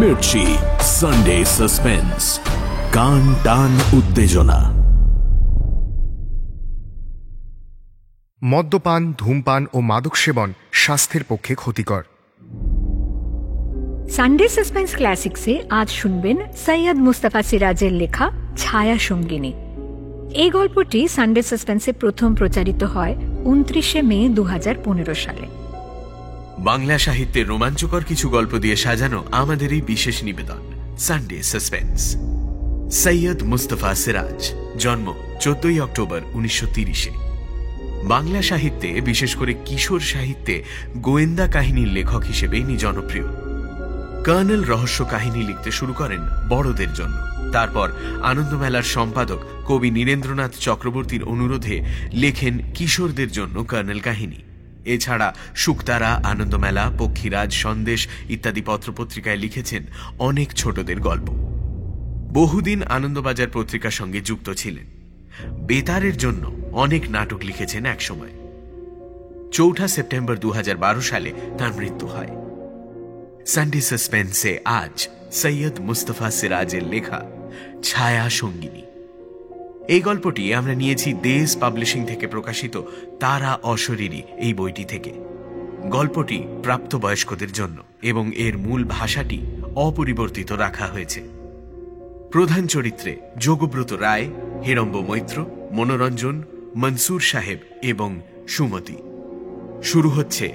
Mirchi Sunday suspense, কান টান উত্তেজনা। মদ্যপান, ধূমপান ও মাদক সেবন স্বাস্থ্যের পক্ষে ক্ষতিকর। সানডে সাসপেন্স ক্লাসিক্সে আজ শুনবেন সৈয়দ মুস্তাফা সিরাজের লেখা ছায়া সঙ্গিনী। এই গল্পটি সানডে সাসপেন্সে প্রথম প্রচারিত হয় 29 মে 2015 সালে। বাংলা সাহিত্যের রোমাঞ্চকর কিছু গল্প দিয়ে সাজানো আমাদের এই বিশেষ নিবেদন সানডে সাসপেন্স। সৈয়দ মুস্তাফা সিরাজ, জন্ম 14 অক্টোবর 1930। বাংলা সাহিত্যে, বিশেষ করে কিশোর সাহিত্যে গোয়েন্দা কাহিনীর লেখক হিসেবে ইনি জনপ্রিয়। কর্নেল রহস্য কাহিনী লিখতে শুরু করেন বড়দের জন্য। তারপর আনন্দমেলার সম্পাদক কবি নীরেন্দ্রনাথ চক্রবর্তীর অনুরোধে লেখেন কিশোরদের জন্য কর্নেল কাহিনী। এছাড়া শুকতারা, আনন্দমেলা, পক্ষীরাজ, সন্দেশ ইত্যাদি পত্রপত্রিকায় লিখেছেন অনেক ছোটদের গল্প। বহুদিন আনন্দবাজার পত্রিকার সঙ্গে যুক্ত ছিলেন। বেতারের জন্য অনেক নাটক লিখেছেন একসময়। 4 সেপ্টেম্বর 2012 সালে তার মৃত্যু হয়। সানডে সাসপেন্সে আজ সৈয়দ মুস্তাফা সিরাজের লেখা ছায়া সঙ্গিনী। এই গল্পটি আমরা নিয়েছি দেশ পাবলিশিং থেকে প্রকাশিত তারা অশরীরী এই বইটি থেকে। গল্পটি প্রাপ্তবয়স্কদের জন্য এবং এর মূল ভাষাটি অপরিবর্তিত রাখা হয়েছে। প্রধান চরিত্রে যোগব্রত রায়, হিড়ম্ব মৈত্র, মনোরঞ্জন, মনসুর সাহেব এবং সুমতি। শুরু হচ্ছে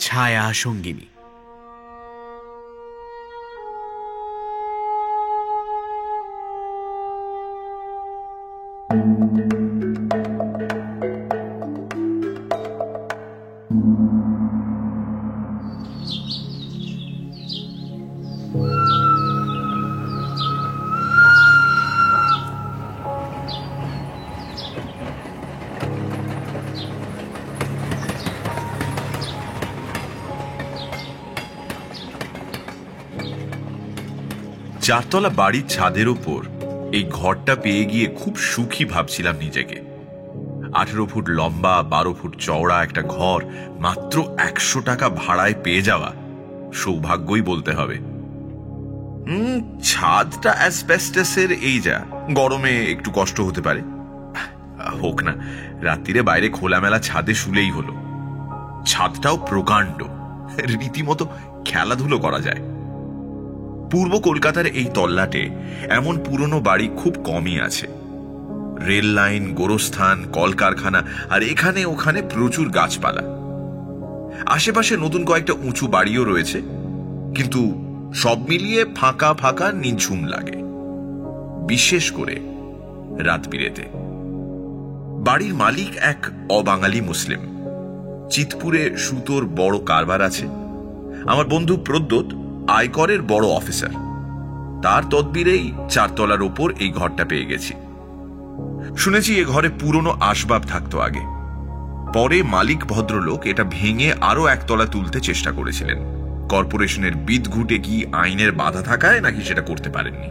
ছায়া সঙ্গিনী। চারতলা বাড়ির ছাদের ওপর এই ঘরটা পেয়ে গিয়ে খুব সুখী ভাবছিলাম নিজেকে। 18 ফুট লম্বা, 12 ফুট চওড়া একটা ঘর মাত্র 100 টাকা ভাড়ায় পেয়ে যাওয়া সৌভাগ্যই বলতে হবে। ছাদটা অ্যাসবেস্টাসের, এই যা গরমে একটু কষ্ট হতে পারে, হোক না, রাত্রিরে বাইরে খোলামেলা ছাদে শুলেই হলো। ছাদটাও প্রকাণ্ড, রীতিমতো খেলাধুলো করা যায়। পূর্ব কলকাতার এই তল্লাটে এমন পুরনো বাড়ি খুব কমই আছে। রেল লাইন, গোরস্থান, কলকারখানা আর এখানে ওখানে প্রচুর গাছপালা। আশেপাশে নতুন কয়েকটা উঁচু বাড়িও রয়েছে, কিন্তু সব মিলিয়ে ফাঁকা ফাঁকা নিঝুম লাগে, বিশেষ করে রাত বিরেতে। বাড়ির মালিক এক অবাঙালি মুসলিম। চিতপুরে সুতোর বড় কারবার আছে। আমার বন্ধু প্রদ্যোৎ আয়করের বড় অফিসার। তার তদবিরেই 4 তলার ওপর এই ঘরটা পেয়ে গেছি। শুনেছি এ ঘরে পুরনো আসবাব থাকতো আগে। পরে মালিক ভদ্রলোক এটা ভেঙে আরো 1 তলা তুলতে চেষ্টা করেছিলেন। কর্পোরেশনের বিদ ঘুটে কি আইনের বাধা থাকায় নাকি সেটা করতে পারেননি।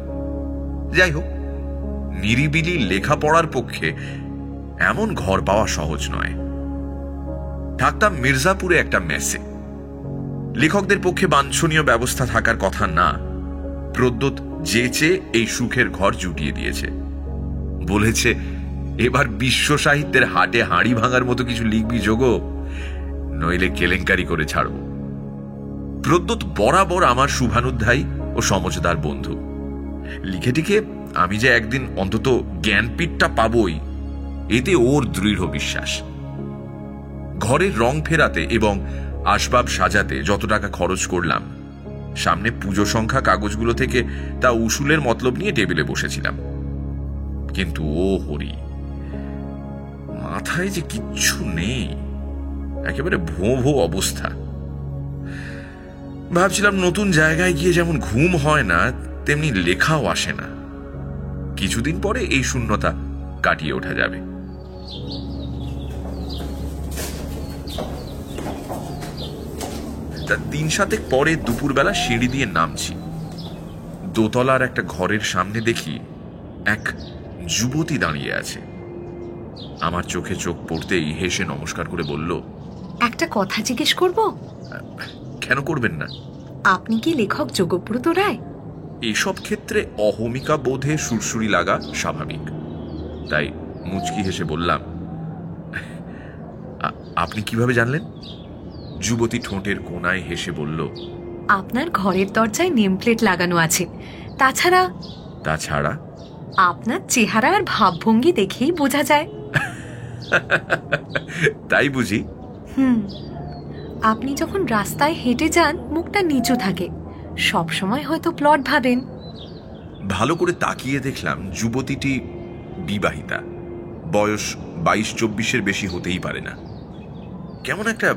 যাই হোক, নিরিবিলি লেখাপড়ার পক্ষে এমন ঘর পাওয়া সহজ নয়। থাকতাম মির্জাপুরে একটা মেসে। লেখকদের পক্ষে বাঞ্ছনীয় ব্যবস্থা থাকার কথা না। প্রদ্যোৎ যেচে এই সুখের ঘর জুটিয়ে দিয়েছে। বলেছে, এবার বিশ্ব সাহিত্যের হাটে হাঁড়ি ভাঙার মতো কিছু লিখবি যোগো, নইলে কেলেঙ্কারি করে ছাড়ব। প্রদ্যোৎ বরাবর আমার শুভানুধ্যায়ী ও সমঝদার বন্ধু। লিখে টিকে আমি যে একদিন অন্তত জ্ঞানপীঠটা পাবই, এতে ওর দৃঢ় বিশ্বাস। ঘরের রং ফেরাতে এবং আসবাব সাজাতে যত টাকা খরচ করলাম, সামনে পুজো সংখ্যা কাগজগুলো থেকে তা উসুলের মতলব নিয়ে টেবিলে বসেছিলাম। কিন্তু ও হরি, মাথায় যে কিচ্ছু নেই, একেবারে ভোঁ ভোঁ অবস্থা। ভাবছিলাম নতুন জায়গায় গিয়ে যেমন ঘুম হয় না, তেমনি লেখাও আসে না। কিছুদিন পরে এই শূন্যতা কাটিয়ে ওঠা যাবে। তার 3-7 পরে দুপুরবেলা সিঁড়ি দিয়ে নামছি। দোতলার একটা ঘরের সামনে দেখি এক যুবতী দাঁড়িয়ে আছে। আমার চোখে চোখ পড়তেই হেসে নমস্কার করে বলল, একটা কথা জিজ্ঞেস করব? কেন করবেন না? আপনি কি লেখক যোগব্রত রায়? এসব ক্ষেত্রে অহমিকা বোধে সুরসুরি লাগা স্বাভাবিক। তাই মুচকি হেসে বললাম, আপনি কিভাবে জানলেন? যুবতী ঠোঁটের কোণায় হেসে বলল, আপনার ঘরের দরজায় নেম প্লেট লাগানো আছে। তাছাড়া আপনার চেহারা আর ভাবভঙ্গি দেখেই বোঝা যায়। তাই বুঝি? আপনি যখন রাস্তায় হেঁটে যান মুখটা নিচু থাকে, সবসময় হয়তো প্লট ভাবেন। ভালো করে তাকিয়ে দেখলাম যুবতীটি বিবাহিতা, বয়স 22-24-এর বেশি হতেই পারে না। কেমন একটা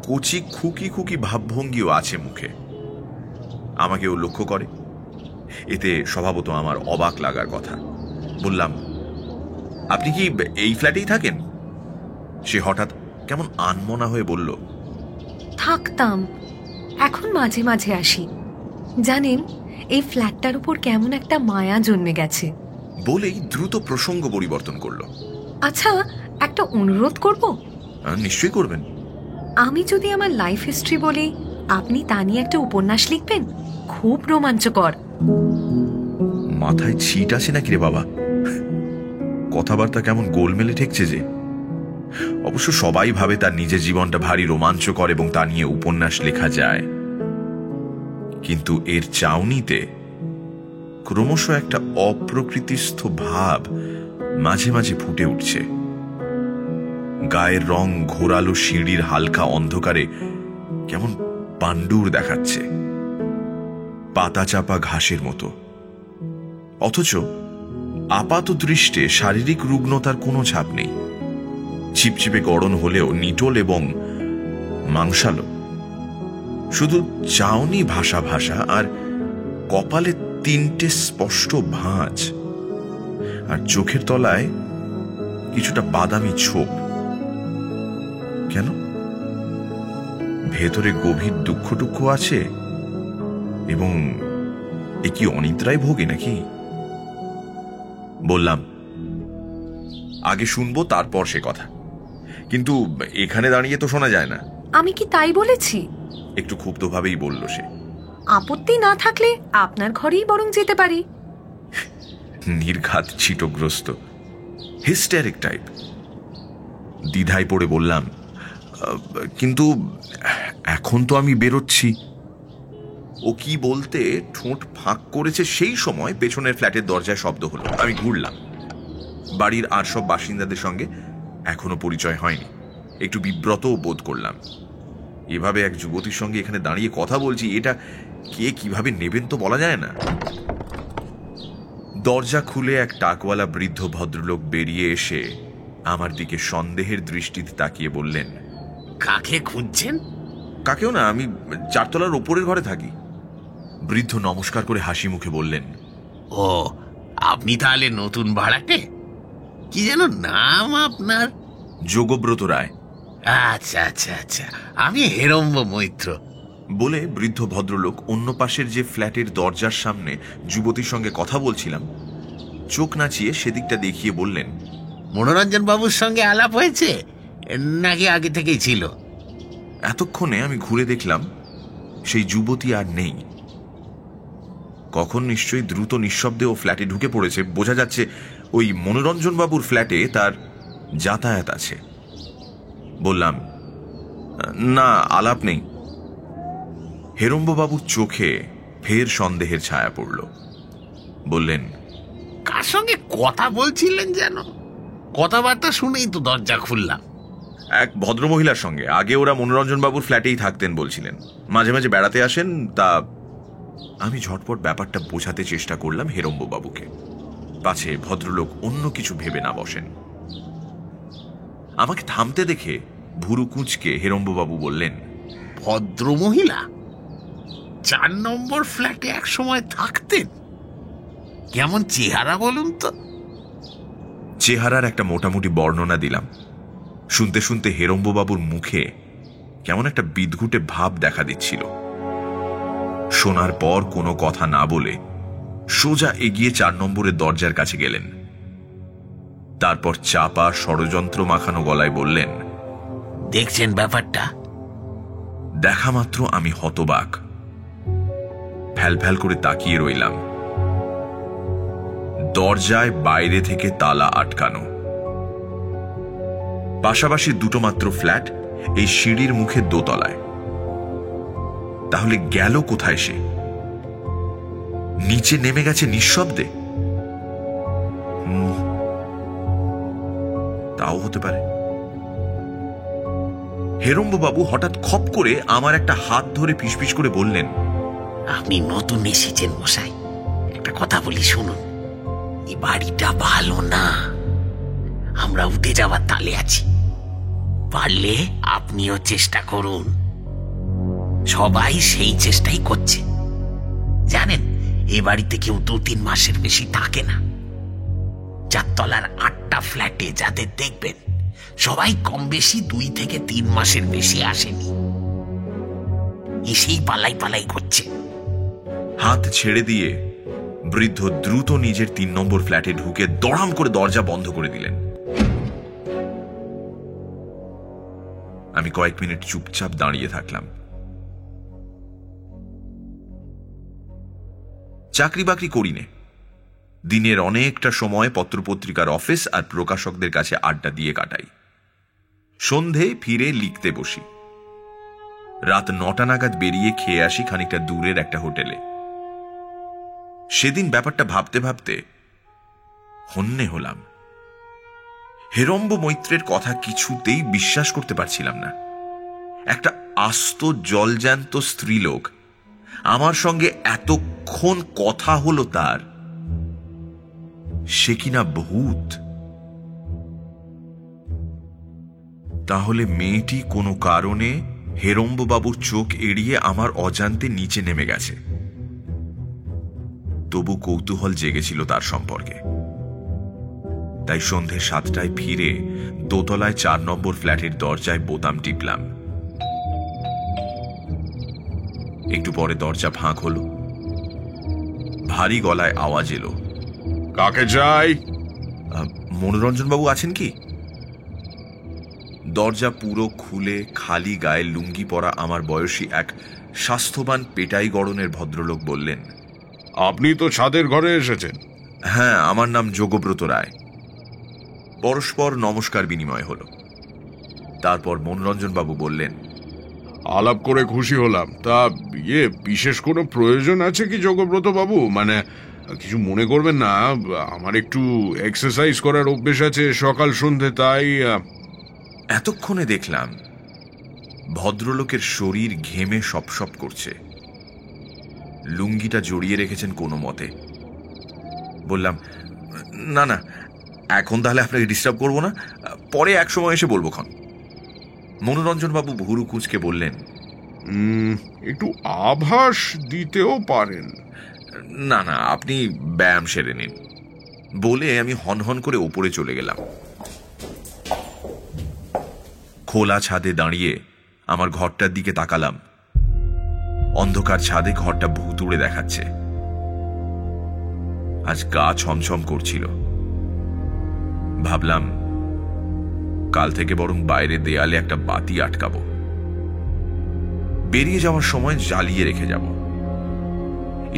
কচি খুকি খুকি ভাবভঙ্গিও আছে মুখে। আমাকেও লক্ষ্য করে, এতে স্বভাবত আমার অবাক লাগার কথা। বললাম, আপনি কি এই ফ্ল্যাটেই থাকেন? সে হঠাৎ কেমন আনমনা হয়ে বলল, থাকতাম, এখন মাঝে মাঝে আসি। জানেন, এই ফ্ল্যাটটার উপর কেমন একটা মায়া জন্মে গেছে। বলেই দ্রুত প্রসঙ্গ পরিবর্তন করলো। আচ্ছা, একটা অনুরোধ করব? নিশ্চয়ই করবেন। আমি যদি আমার লাইফ হিস্ট্রি বলি, আপনি তা নিয়ে একটা উপন্যাস লিখবেন, খুব রোমাঞ্চকর। মাথায় ছিট আছে নাকি রে বাবা? কথাবার্তা কেমন গোলমেলে ঠেকছে যে। অবশ্য সবাই ভাবে তার নিজের জীবনটা ভারী রোমাঞ্চকর এবং তা নিয়ে উপন্যাস লেখা যায়, কিন্তু এর চাউনিতে ক্রমশ একটা অপ্রকৃতিস্থ ভাব মাঝে মাঝে ফুটে উঠছে। গায়ের রং ঘোরালো সিঁড়ির হালকা অন্ধকারে কেমন পাণ্ডুর দেখাচ্ছে, পাতা চাপা ঘাসের মতো। অথচ আপাত দৃষ্টে শারীরিক রুগ্নতার কোনো ছাপ নেই। চিপচিপে গড়ন হলেও নিটোল এবং মাংসালো। শুধু চাউনি ভাষা ভাষা আর কপালে 3টে স্পষ্ট ভাঁজ, আর চোখের তলায় কিছুটা বাদামি ছোপ। কেন? ভেতরে গভীর দুঃখ টুক্ষ আছে এবং এ কি অনিদ্রায় ভোগে নাকি? বললাম, আগে শুনবো তারপর সে কথা, কিন্তু এখানে দাঁড়িয়ে তো শোনা যায় না। আমি কি তাই বলেছি? একটু ক্ষুব্ধভাবেই বলল সে। আপত্তি না থাকলে আপনার ঘরেই বরং যেতে পারি। নির্ঘাত ছিটগ্রস্ত, হিস্টেরিক টাইপ। দ্বিধায় পড়ে বললাম, কিন্তু এখন তো আমি বেরোচ্ছি। ও কি বলতে ঠোঁট ফাঁক করেছে সেই সময় পেছনের ফ্ল্যাটের দরজায় শব্দ হলো। আমি ঘুরলাম। বাড়ির আর সব বাসিন্দাদের সঙ্গে এখনো পরিচয় হয়নি। একটু বিব্রতও বোধ করলাম। এভাবে এক যুবতীর সঙ্গে এখানে দাঁড়িয়ে কথা বলছি, এটা কে কিভাবে নেবেন তো বলা যায় না। দরজা খুলে এক টাকওয়ালা বৃদ্ধ ভদ্রলোক বেরিয়ে এসে আমার দিকে সন্দেহের দৃষ্টিতে তাকিয়ে বললেন, কাকে খুঁজছেন? কাকেও না, আমি 4 তলার ওপরের ঘরে থাকি। বৃদ্ধ নমস্কার করে হাসি মুখে বললেন, ও, আপনি তাহলে নতুন ভাড়াটে? কি যেন নাম আপনার? যোগব্রত রায়। আচ্ছা আচ্ছা আচ্ছা, আমি হেরম্ব মৈত্র। বলে বৃদ্ধ ভদ্রলোক অন্য পাশের যে ফ্ল্যাটের দরজার সামনে যুবতীর সঙ্গে কথা বলছিলাম চোখ নাচিয়ে সেদিকটা দেখিয়ে বললেন, মনোরঞ্জন বাবুর সঙ্গে আলাপ হয়েছে নাকি আগে থেকেই ছিল? এতক্ষণে আমি ঘুরে দেখলাম সেই যুবতী আর নেই। কখন নিশ্চয়ই দ্রুত নিঃশব্দে ও ফ্ল্যাটে ঢুকে পড়েছে। বোঝা যাচ্ছে ওই মনোরঞ্জন বাবুর ফ্ল্যাটে তার যাতায়াত আছে। বললাম, না, আলাপ নেই। হেরম্ববাবুর চোখে ফের সন্দেহের ছায়া পড়ল। বললেন, কার সঙ্গে কথা বলছিলেন যেন? কথাবার্তা শুনেই তো দরজা খুললাম। এক ভদ্রমহিলার সঙ্গে। আগে ওরা মনোরঞ্জন বাবুর ফ্ল্যাটেই থাকতেন বলছিলেন, মাঝে মাঝে বেড়াতে আসেন। তা আমি ঝটপট ব্যাপারটা বোঝাতে চেষ্টা করলাম হেরম্ববাবুকে, পাছে ভদ্রলোক অন্য কিছু ভেবে না বসেন। আমাকে থামতে দেখে ভুরু কুঁচকে হেরম্ববাবু বললেন, ভদ্রমহিলা 4 নম্বর ফ্ল্যাটে এক সময় থাকতেন? কেমন চেহারা বলুন তো? চেহারার একটা মোটামুটি বর্ণনা দিলাম। শুনতে শুনতে হেরম্ববাবুর মুখে কেমন একটা বিদঘুটে ভাব দেখা দিচ্ছিল। শোনার পর কোনো কথা না বলে সোজা এগিয়ে 4 নম্বরের দরজার কাছে গেলেন। তারপর চাপা ষড়যন্ত্র মাখানো গলায় বললেন, দেখছেন ব্যাপারটা? দেখা মাত্র আমি হতবাক। ফ্যাল ফ্যাল করে তাকিয়ে রইলাম। দরজায় বাইরে থেকে তালা আটকানো, পাশাপাশি দুটো মাত্র ফ্ল্যাট এই সিঁড়ির মুখে দোতলায়। তাহলে গেল কোথায় সে? নিচে নেমে গেছে নিঃশব্দে? তাও হতে পারে। হেরম্ববাবু হঠাৎ খপ করে আমার একটা হাত ধরে ফিসফিস করে বললেন, আপনি নতুন এসেছেন মশাই, একটা কথা বলি শুনুন। এই বাড়িটা ভালো না, আমরা উঠে যাওয়ার তালে আছি। পারলে আপনিও চেষ্টা করুন। সবাই সেই চেষ্টাই করছে। জানেন, এ বাড়িতে কেউ 2-3 মাসের বেশি থাকে না। 4 তলার 8টা ফ্ল্যাটে যাদের দেখবেন, সবাই কম বেশি 2 থেকে 3 মাসের বেশি আসেনি, এসেই পালাই পালাই করছে। হাত ছেড়ে দিয়ে বৃদ্ধ দ্রুত নিজের 3 নম্বর ফ্ল্যাটে ঢুকে দড়াম করে দরজা বন্ধ করে দিলেন। আমি কয়েক মিনিট চুপচাপ দাঁড়িয়ে থাকলাম। চাকরি বাকরি করি নে, দিনের অনেকটা সময় পত্রপত্রিকার অফিস আর প্রকাশকদের কাছে আড্ডা দিয়ে কাটাই। সন্ধে ফিরে লিখতে বসি। রাত 9টা নাগাদ বেরিয়ে খেয়ে আসি খানিকটা দূরের একটা হোটেলে। সেদিন ব্যাপারটা ভাবতে ভাবতে হন্যে হলাম। হেরম্ব মৈত্রের কথা কিছুতেই বিশ্বাস করতে পারছিলাম না। একটা আস্ত জলজ্যান্ত স্ত্রীলোক আমার সঙ্গে এতক্ষণ কথা হলো, তার সে কিনা ভূত। তাহলে মেয়েটি কোনো কারণে হেরম্ববাবুর চোখ এড়িয়ে আমার অজান্তে নিচে নেমে গেছে। তবু কৌতূহল জেগেছিল তার সম্পর্কে। তাই সন্ধে 7টায় ফিরে দোতলায় 4 নম্বর ফ্ল্যাটের দরজায় বোতাম টিপলাম। একটু পরে দরজা ফাঁক হলো। ভারী গলায় আওয়াজ এলো, কাকে চাই? মনোরঞ্জন বাবু আছেন কি? দরজা পুরো খুলে খালি গায়ে লুঙ্গি পরা আমার বয়সী এক স্বাস্থ্যবান পেটাই গড়নের ভদ্রলোক বললেন, আপনি তো ছাদের ঘরে এসেছেন। হ্যাঁ, আমার নাম যোগব্রত রায়। পরস্পর নমস্কার বিনিময় হলো। তারপর মনোরঞ্জন বাবু বললেন, আলাপ করে খুশি হলাম। তা বিশেষ কোনো প্রয়োজন আছে কি যোগব্রত বাবু? মানে কিছু মনে করবেন না, আমার একটু এক্সারসাইজ করার অভ্যেস আছে সকাল সন্ধে, তাই। এতক্ষণে দেখলাম ভদ্রলোকের শরীর ঘেমে সপসপ করছে। লুঙ্গিটা জড়িয়ে রেখেছেন কোনো মতে। বললাম, না না, এখন তাহলে আপনাকে ডিস্টার্ব করবো না, পরে এক সময় এসে বলবো ক্ষণ। মনোরঞ্জন বাবু ভুরু কুঁচকে বললেন, একটু আভাস দিতেও পারেন। না না, আপনি ব্যায়াম সেরে নিন। বলে আমি হনহন করে ওপরে চলে গেলাম। খোলা ছাদে দাঁড়িয়ে আমার ঘরটার দিকে তাকালাম। অন্ধকার ছাদে ঘরটা ভুতুড়ে দেখাচ্ছে। আজ গা ছমছম করছিল। ভাবলাম, কাল থেকে বরং বাইরে দেয়ালে একটা বাতি আটকাবো, বেরিয়ে যাওয়ার সময় জ্বালিয়ে রেখে যাব।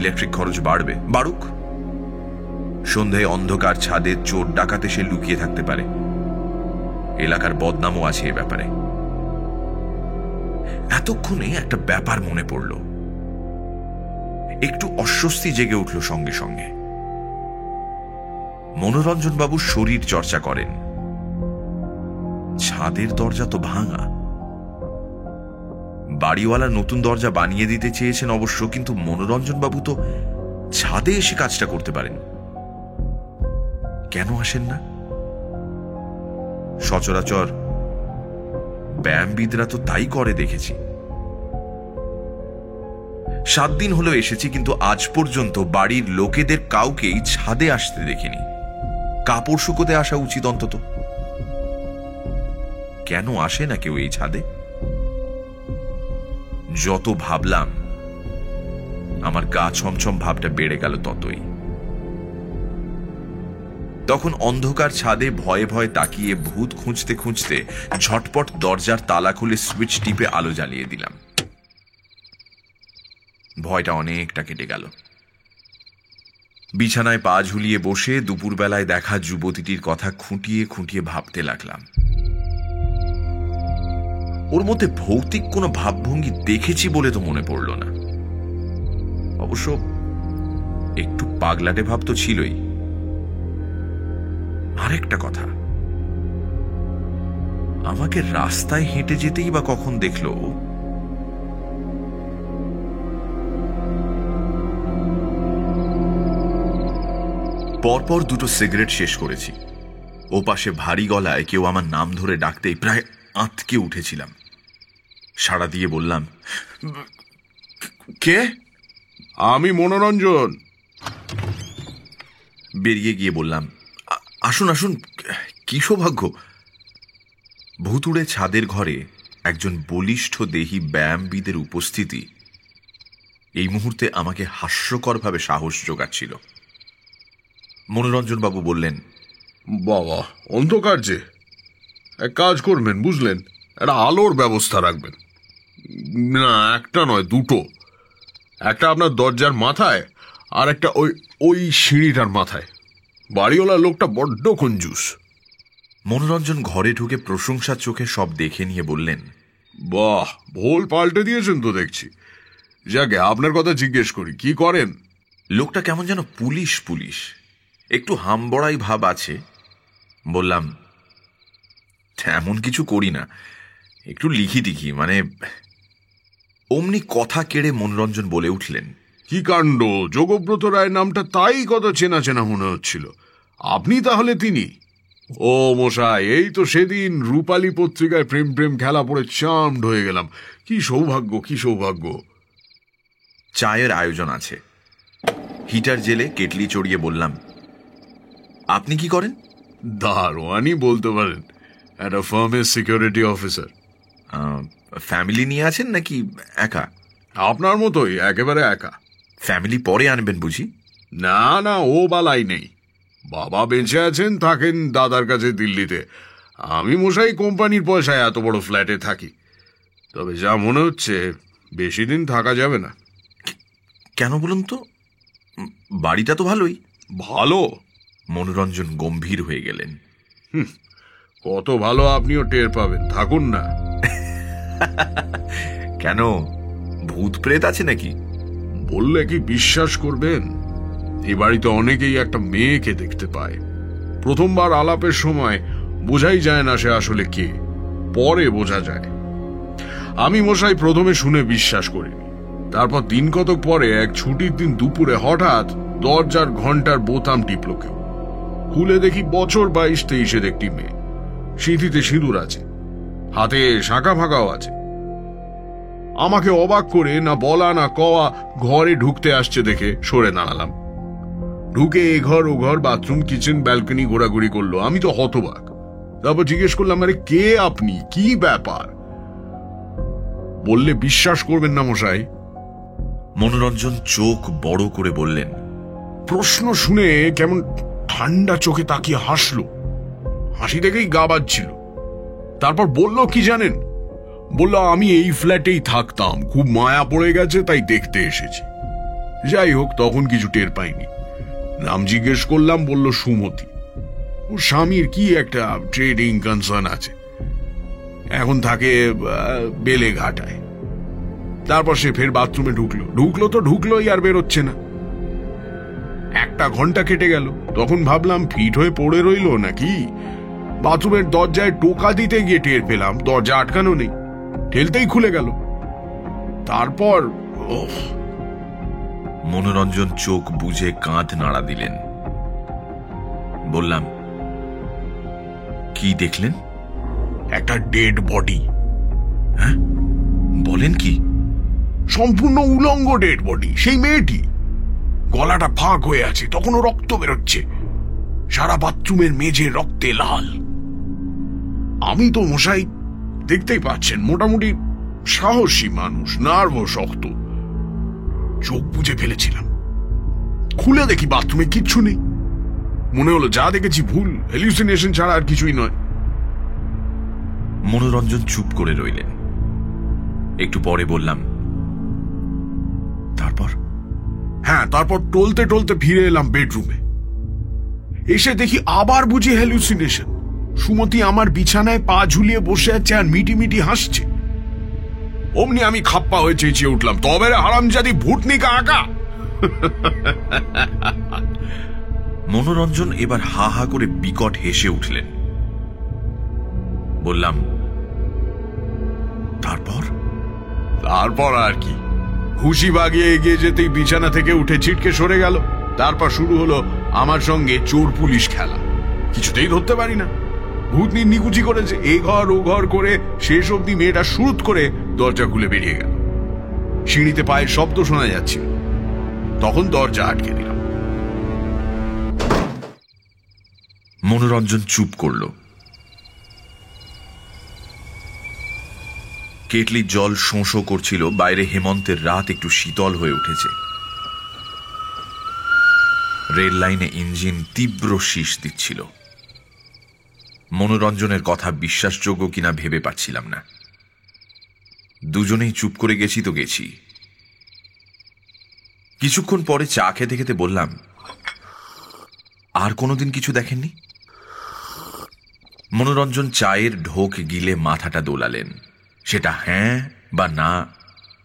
ইলেকট্রিক খরচ বাড়বে, বাড়ুক। সন্ধ্যায় অন্ধকার ছাদে চোর ডাকাতে সে লুকিয়ে থাকতে পারে। এলাকার বদনামও আছে এ ব্যাপারে। এতক্ষণে একটা ব্যাপার মনে পড়ল। একটু অস্বস্তি জেগে উঠল সঙ্গে সঙ্গে। মনোরঞ্জন বাবু শরীর চর্চা করেন। ছাদের দরজা তো ভাঙা। বাড়িওয়ালা নতুন দরজা বানিয়ে দিতে চেয়েছেন অবশ্য, কিন্তু মনোরঞ্জন বাবু তো ছাদে এসে কাজটা করতে পারেন। কেন আসেন না? সচরাচর ব্যায়ামবিদরা তো তাই করে দেখেছি। 7 দিন হলো এসেছি, কিন্তু আজ পর্যন্ত বাড়ির লোকেদের কাউকেই ছাদে আসতে দেখিনি। কাপড় শুকোতে আসা উচিত অন্তত। কেন আসে না কেউ এই ছাদে? যত ভাবলাম আমার গা ছমছম ভাবটা বেড়ে গেল ততই। তখন অন্ধকার ছাদে ভয়ে ভয়ে তাকিয়ে ভূত খুঁজতে খুঁজতে ঝটপট দরজার তালা খুলে সুইচ টিপে আলো জ্বালিয়ে দিলাম। ভয়টা অনেকটা কেটে গেল। বিছানায় পা ঝুলিয়ে বসে দুপুরবেলায় দেখা যুবতীটির কথা খুঁটিয়ে খুঁটিয়ে ভাবতে লাগলাম। ওর মধ্যে ভৌতিক কোনো ভাবভঙ্গি দেখেছি বলে তো মনে পড়ল না। অবশ্য একটু পাগলাটে ভাব তো ছিলই। আরেকটা কথা, আমাকে রাস্তায় হেঁটে যেতেই বা কখন দেখলো? পরপর দুটো সিগারেট শেষ করেছি। ও পাশে ভারী গলায় কেউ আমার নাম ধরে ডাকতেই প্রায় আঁতকে উঠেছিলাম। সাড়া দিয়ে বললাম, কে? আমি মনোরঞ্জন। বেরিয়ে গিয়ে বললাম, আসুন আসুন, কি সৌভাগ্য। ভুতুড়ে ছাদের ঘরে একজন বলিষ্ঠ দেহী ব্যায়ামবিদের উপস্থিতি এই মুহূর্তে আমাকে হাস্যকরভাবে সাহস যোগাচ্ছিল। মনোরঞ্জন বাবু বললেন, বাবা, অন্ধকার যে, এক কাজ করবেন বুঝলেন, একটা আলোর ব্যবস্থা রাখবেন। না, একটা নয়, দুটো। একটা আপনার দরজার মাথায়, আর একটা ওই ওই সিঁড়িটার মাথায়। বাড়িওয়ালা লোকটা বড্ড কঞ্জুস। মনোরঞ্জন ঘরে ঢুকে প্রশংসার চোখে সব দেখে নিয়ে বললেন, বাহ, ভোল পাল্টে দিয়েছেন তো দেখছি। যাকে আপনার কথা জিজ্ঞেস করি, কি করেন? লোকটা কেমন যেন পুলিশ পুলিশ, একটু হামবড়াই ভাব আছে। বললাম, এমন কিছু করি না, একটু লিখি টিখি, মানে। অমনি কথা কেড়ে মনোরঞ্জন বলে উঠলেন, কি কাণ্ড! যোগব্রত রায় নামটা তাই কত চেনা চেনা মনে হচ্ছিল। আপনি তাহলে তিনি? ও মশাই, এই তো সেদিন রূপালী পত্রিকায় প্রেম প্রেম খেলা পড়ে চামড হয়ে গেলাম। কি সৌভাগ্য, কি সৌভাগ্য! চায়ের আয়োজন আছে। হিটার জেলে কেটলি চড়িয়ে বললাম, আপনি কি করেন? দারোয়ানি বলতে পারেন, একটা ফার্মের সিকিউরিটি অফিসার। ফ্যামিলি নিয়ে আছেন নাকি একা? আপনার মতোই, একেবারে একা। ফ্যামিলি পরে আনবেন বুঝি? না না, ও বালাই নেই। বাবা বেঁচে আছেন, থাকেন দাদার কাছে দিল্লিতে। আমি মশাই কোম্পানির পয়সায় এত বড় ফ্ল্যাটে থাকি। তবে যা মনে হচ্ছে বেশি দিন থাকা যাবে না। কেন বলুন তো? বাড়িটা তো ভালোই। ভালো? মনোরঞ্জন গম্ভীর হয়ে গেলেন। কত ভালো আপনিও টের পাবেন, থাকুন না। কেন, ভূত প্রেত আছে নাকি? বললে কি বিশ্বাস করবেন? এই বাড়িতে অনেকেই একটা মেয়েকে দেখতে পায়। প্রথমবার আলাপের সময় বোঝাই যায় না সে আসলে কে, পরে বোঝা যায়। আমি মশাই প্রথমে শুনে বিশ্বাস করিনি। তারপর দিন কতক পরে এক ছুটির দিন দুপুরে হঠাৎ দরজার ঘন্টার বোতাম টিপল কেউ। খুলে দেখি বছর 22-23 একটি মেয়ে। সিঁথিতে সিঁদুর আছে, হাতে শাঁখা ফাঁকাও আছে। আমাকে অবাক করে না বলা না কওয়া ঘরে ঢুকতে আসছে দেখে সরে দাঁড়ালাম। ঢুকে এ ঘর ও ঘর, বাথরুম, কিচেন, ব্যালকনি ঘোরাঘুরি করলো। আমি তো হতবাক। তারপর জিজ্ঞেস করলাম, আরে কে আপনি, কি ব্যাপার? বললে বিশ্বাস করবেন না মশাই। মনোরঞ্জন চোখ বড় করে বললেন, প্রশ্ন শুনে কেমন ঠান্ডা চোখে তাকিয়ে হাসলো। হাসি দেখেই গা বাজছিল। তারপর বলল কি জানেন? বলল, আমি এই ফ্ল্যাটেই থাকতাম, খুব মায়া পড়ে গেছে তাই দেখতে এসেছি। যাই হোক, তখন কিছু টের পাইনি। নাম জিজ্ঞেস করলাম, বলল সুমতি। ওর স্বামীর কি একটা ট্রেডিং কনসার্ন আছে, এখন থাকে বেলেঘাটায়। তারপর সে ফের বাথরুমে ঢুকলো তো ঢুকলোই, আর বেরোচ্ছে না। 1 ঘন্টা কেটে গেল। তখন ভাবলাম ফিট হয়ে পড়ে রইল নাকি। বাথরুমের দরজায় টোকা দিতে গিয়ে টের পেলাম দরজা আটকানো নেই, ঠেলতেই খুলে গেল। তারপর মনোরঞ্জন চোখ বুজে কাঁধ নাড়া দিলেন। বললাম, কি দেখলেন? একটা ডেড বডি। হ্যাঁ, বলেন কি? সম্পূর্ণ উলঙ্গ ডেড বডি, সেই মেয়েটি। গলাটা ফাঁক হয়ে আছে, তখনও রক্ত বেরোচ্ছে। সারা বাথরুমের মেঝে রক্তে লাল। আমি তো মশাই দেখতেই পাচ্ছেন মোটামুটি সাহসী মানুষ, নার্ভও শক্ত। চোখ বুজে ফেলেছিলাম। খুলে দেখি বাথরুমে কিচ্ছু নেই। মনে হলো যা দেখেছি ভুল, হ্যালুসিনেশন ছাড়া আর কিছুই নয়। মনোরঞ্জন চুপ করে রইলেন। একটু পরে বললাম, তারপর টলতে টলতে ফিরে এলাম বেডরুমে। এসে দেখি আবার বুঝি হ্যালুসিনেশন। সুমতি আমার বিছানায় পা ঝুলিয়ে বসে আছে আর মিটি মিটি হাসছে। অমনি আমি খাপ্পা হয়ে চেঁচিয়ে উঠলাম, তবে রে হারামজাদি ভূতনিকা আঁকা। মনোরঞ্জন এবার হা হা করে বিকট হেসে উঠলেন। বললাম, তারপর আর কি, খুশি বাগিয়ে এগিয়ে যেতেই বিছানা থেকে উঠে ছিটকে সরে গেল। তারপর শুরু হলো আমার সঙ্গে চোর পুলিশ খেলা। কিছুতেই ধরতে পারি না। ভূতনি নিকুচি করেছে, এ ঘর ও ঘর করে শেষ অবধি মেয়েটা শুরুত করে দরজা খুলে বেরিয়ে গেল। সিঁড়িতে পায়ের শব্দ শোনা যাচ্ছিল, তখন দরজা আটকে দিলাম। মনোরঞ্জন চুপ করল। কেটলির জল শোঁ শোঁ করছিল। বাইরে হেমন্তের রাত একটু শীতল হয়ে উঠেছে। রেল লাইনে ইঞ্জিন তীব্র শীষ দিচ্ছিল। মনোরঞ্জনের কথা বিশ্বাসযোগ্য কিনা ভেবে পাচ্ছিলাম না। দুজনেই চুপ করে গেছি তো গেছি। কিছুক্ষণ পরে চা খেতে খেতে বললাম, আর কোনোদিন কিছু দেখেননি? মনোরঞ্জন চায়ের ঢোক গিলে মাথাটা দোলালেন। সেটা হ্যাঁ বা না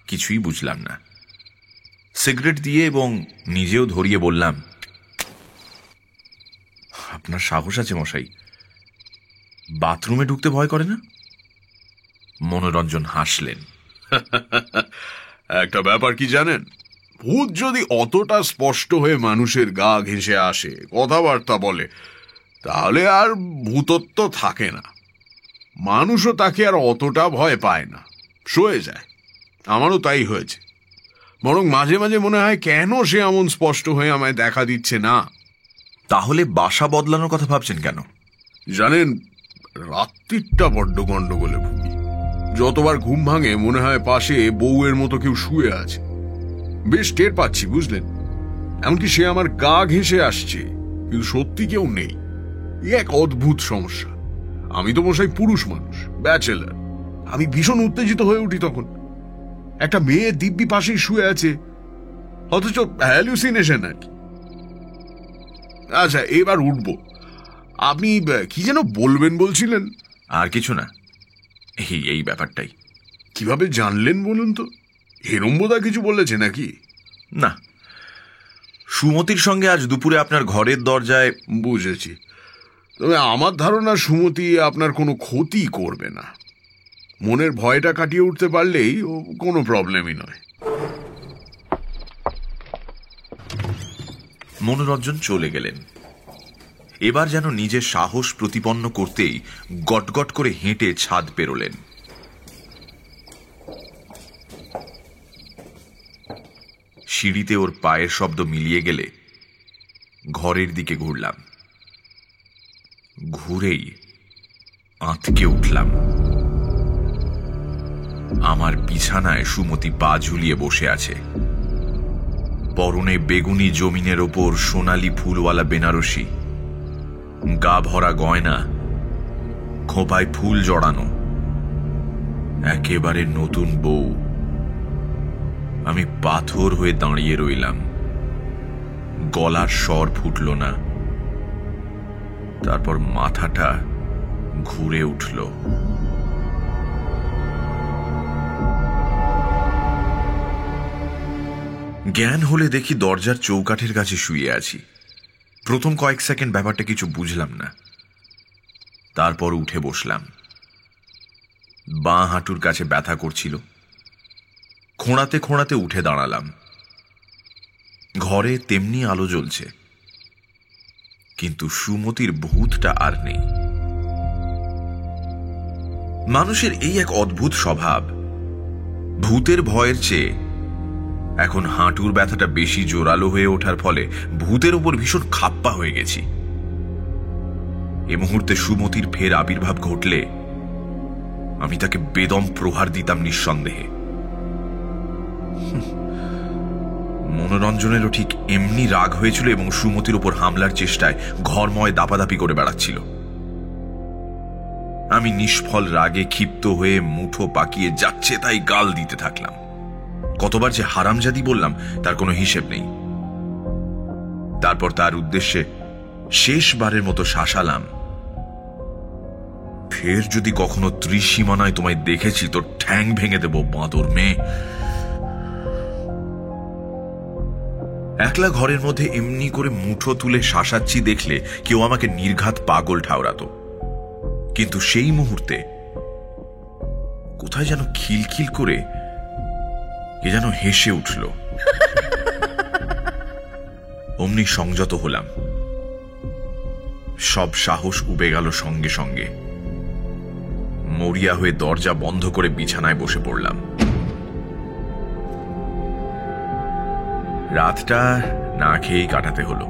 কিছুই বুঝলাম না। সিগারেট দিয়ে এবং নিজেও ধরিয়ে বললাম, আপনার সাহস আছে মশাই, বাথরুমে ঢুকতে ভয় করে না? মনোরঞ্জন হাসলেন। একটা ব্যাপার কি জানেন, ভূত যদি অতটা স্পষ্ট হয়ে মানুষের গা ঘেঁষে আসে, কথাবার্তা বলে, তাহলে আর ভূতত্ব থাকে না। মানুষও তাকে আর অতটা ভয় পায় না, সয়ে যায়। আমারও তাই হয়েছে। বরং মাঝে মাঝে মনে হয় কেন সে এমন স্পষ্ট হয়ে আমায় দেখা দিচ্ছে না। তাহলে বাসা বদলানোর কথা ভাবছেন কেন? জানেন, রাত্রিটা বড্ড গন্ডগোলে ভুগি। যতবার ঘুম ভাঙে মনে হয় পাশে বউয়ের মতো কেউ শুয়ে আছে। বেশ টের পাচ্ছি, বুঝলেন। এমনকি সে আমার গা ঘেঁষে আসছে, কিন্তু সত্যি কেউ নেই। এক অদ্ভুত সমস্যা। আমি তো মশাই পুরুষ মানুষ, ব্যাচেলার। আমি ভীষণ উত্তেজিত হয়ে উঠি তখন। একটা মেয়ে দিব্যি পাশেই শুয়ে আছে, অথচ হ্যালুসিনেশন আর কি। আচ্ছা, এবার উঠবো। আপনি কি যেন বলবেন বলছিলেন? আর কিছু না, এই ব্যাপারটাই। কিভাবে জানলেন বলুন তো? হেরম্বদা কিছু বলেছে নাকি? না, সুমতির সঙ্গে আজ দুপুরে আপনার ঘরের দরজায়। বুঝেছি। তবে আমার ধারণা সুমতি আপনার কোনো ক্ষতি করবে না। মনের ভয়টা কাটিয়ে উঠতে পারলেই ও কোনো প্রবলেমই নয়। মনোরঞ্জন চলে গেলেন। এবার যেন নিজের সাহস প্রতিপন্ন করতেই গটগট করে হেঁটে ছাদ পেরোলেন। সিঁড়িতে ওর পায়ের শব্দ মিলিয়ে গেলে ঘরের দিকে ঘুরলাম। ঘুরেই আঁতকে উঠলাম। আমার বিছানায় সুমতি পা ঝুলিয়ে বসে আছে। পরনে বেগুনি জমিনের ওপর সোনালি ফুলওয়ালা বেনারসি, গা ভরা গয়না, খোঁপায় ফুল জড়ানো, একেবারে নতুন বউ। আমি পাথর হয়ে দাঁড়িয়ে রইলাম। গলার স্বর ফুটল না। তারপর মাথাটা ঘুরে উঠল। জ্ঞান হলে দেখি দরজার চৌকাঠের কাছে শুয়ে আছি। প্রথম কয়েক সেকেন্ড ব্যাপারটা কিছু বুঝলাম না। তারপর উঠে বসলাম। বাঁ হাঁটুর কাছে ব্যথা করছিল। খোঁড়াতে খোঁড়াতে উঠে দাঁড়ালাম। ঘরে তেমনি আলো জ্বলছে, কিন্তু সুমতির ভূতটা আর নেই। মানুষের এই এক অদ্ভুত স্বভাব। ভূতের ভয়ের চেয়ে এখন হাঁটুর ব্যথাটা বেশি জোরালো হয়ে ওঠার ফলে ভূতের উপর ভীষণ খাপ্পা হয়ে গেছি। এ মুহূর্তে সুমতির ফের আবির্ভাব ঘটলে আমি তাকে বেদম প্রহার দিতাম নিঃসন্দেহে। মনোরঞ্জনেরও ঠিক এমনি রাগ হয়েছিল এবং সুমতির উপর হামলার চেষ্টায় ঘরময় দাপাদাপি করে বেড়াচ্ছিল। আমি নিষ্ফল রাগে ক্ষিপ্ত হয়ে মুঠো পাকিয়ে যাচ্ছে তাই গাল দিতে থাকলাম। কতবার যে হারামজাদি বললাম তার কোনো হিসেব নেই। তারপর তার উদ্দেশ্যে শেষবারের মতো শাসালাম, ফের যদি কখনো ত্রিসীমানায় তোমায় দেখেছি তোর ঠ্যাং ভেঙে দেব বাঁদর মেয়ে। একলা ঘরের মধ্যে এমনি করে মুঠো তুলে শাসাচ্ছি দেখলে কেউ আমাকে নির্ঘাত পাগল ঠাউরাতো, কিন্তু সেই মুহূর্তে কোথায় যেন খিলখিল করে কে যেন হেসে উঠল। অমনি সংযত হলাম, সব সাহস উবে গেল সঙ্গে সঙ্গে। মরিয়া হয়ে দরজা বন্ধ করে বিছানায় বসে পড়লাম। রাতটা না খেয়েই কাটাতে হলো,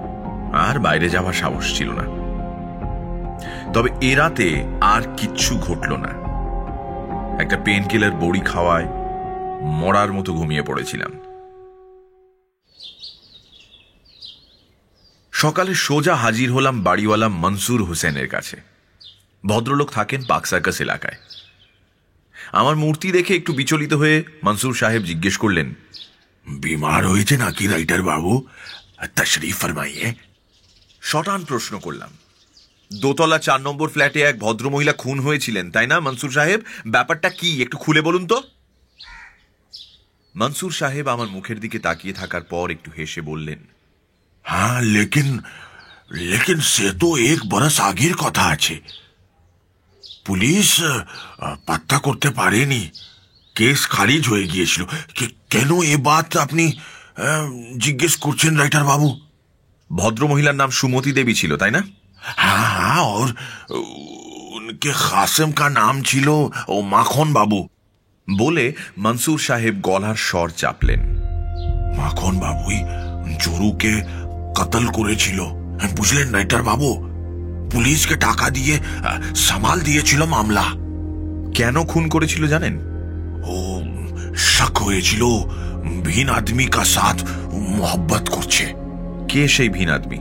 আর বাইরে যাওয়ার সাহস ছিল না। তবে এ রাতে আর কিচ্ছু ঘটল না। একটা পেন কিলার বড়ি খাওয়ায় মরার মতো ঘুমিয়ে পড়েছিলাম। সকালে সোজা হাজির হলাম বাড়িওয়ালা মনসুর হোসেনের কাছে। ভদ্রলোক থাকেন পাক সার্কাস এলাকায়। আমার মূর্তি দেখে একটু বিচলিত হয়ে মনসুর সাহেব জিজ্ঞেস করলেন, বিমার হয়েছে নাকি রাইটার বাবু? তশরিফ ফরমাইয়ে। শটান প্রশ্ন করলাম, দোতলা 4 নম্বর ফ্ল্যাটে এক ভদ্রমহিলা খুন হয়েছিলেন তাই না মনসুর সাহেব? ব্যাপারটা কি একটু খুলে বলুন তো। মনসুর সাহেব আমার মুখের দিকে তাকিয়ে থাকার পর একটু হেসে বললেন, হ্যাঁ, লেকিন সে তো 1 বরস আগের কথা আছে। পুলিশ পাত্তা করতে পারেনি, কেস খারিজ হয়ে গিয়েছিল। কেন এ বাত আপনি জিজ্ঞেস করছেন রাইটার বাবু? ভদ্রমহিলার নাম সুমতি দেবী ছিল তাই না? हाँ, और उनके खासिम का नाम ছিল ও মাখন বাবু। বলে মনসুর সাহেব গলার স্বর চাপলেন। মাখন বাবুই জরুকে কতল করেছিল, বুঝলেন রাইটার বাবু? পুলিশকে টাকা দিয়ে সামাল দিয়েছিল মামলা। কেন খুন করেছিল জানেন? ও শক হয়েছিল ভিন আদমি কা সাথ মোহব্বত করছে। কে সেই ভিন আদমি?